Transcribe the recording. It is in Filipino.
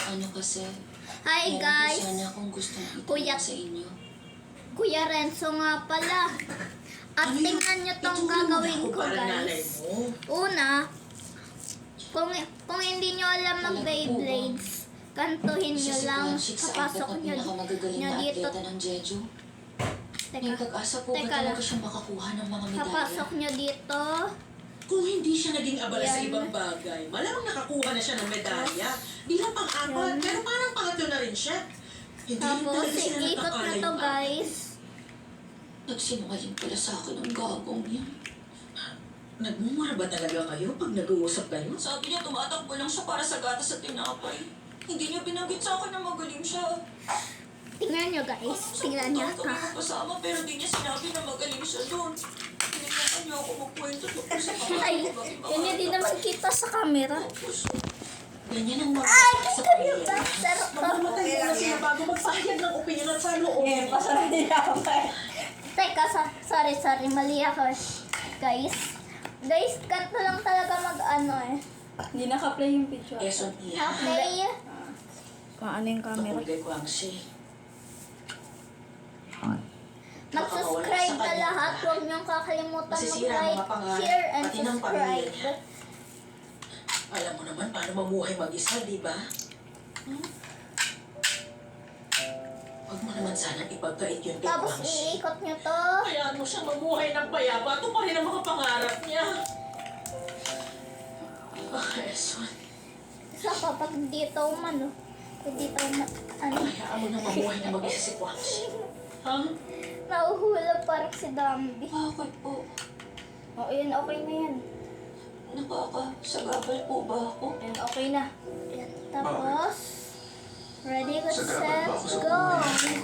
Ano kasi, Hi meron po guys! sana akong gustong Kuya. itanong sa inyo. Kuya Renzo nga pala. At Ano yun? tingnan nyo tong Itulong mo na gagawin ako ko para nanay guys. mo. Una, kung hindi nyo alam mag Beyblades, kantuhin nyo lang, papasok nyo pinakamagagaling na dito. atleta ng Jeju. May Teka, pag-asa po ba teka talaga lang. siya makakuha ng mga medalya? Papasok nyo dito. Kung hindi siya naging abala sa Yan. ibang bagay, malamang nakakuha na siya ng medalya. Bilang pang-apat, Yan. pero parang pangatlo na rin siya. Hindi rin Tapos, talaga sila ikot na nagkakala to yung guys. Nagsinungaling pala sa akin ang gabong niya. Nagmumura ba talaga kayo pag nag-uusap kayo? Sabi niya tumatakbo lang siya para sa gatas at tinapay. Hindi niya binanggit sa akin na magaling siya. Tingnan nyo guys. Tingnan nyo. Kami magkasama pero di niya sinabi na magaling siya doon. Hinayaan niya ako magkwento tungkol sa Ay, yan yun din naman kita sa camera. Ganyan ang mga Ay, sa kayo pamilya. ba? Sarap to. Mamamatay na sila bago magpahayag ng opinion at sa loob. Teka, sorry, mali ako. Guys, ganito lang talaga mag-ano eh. Hindi naka-play yung picture. Quezon Iha. Okay. Paano yung camera? Kapulay ko ang si. Mag-subscribe na lahat. Huwag niyong kakalimutan Masisira ang mag-like, mga pangalan, share, and pati ng pamilya subscribe. niya. Alam mo naman paano mamuhay mag-isa, di ba? Huwag mo naman sanang ipagkait yun kay Tapos Kwangsi. iikot niyo to. Hayaan mo siyang mamuhay ng payapa. Ito pa rin ang mga pangarap niya. Quezon. Isa pa, pag dito umano. Pag dito ano. Hayaan mo na mamuhay na mag-isa si Kwangsi. Ha? Nauhulog parang si Dambi. Bakit po? O, yun, okay na yan. Nakakasagabal po ba ako? And okay na. Yan. Tapos, ready, go, Sagabal ba ako set, sa go! buhay?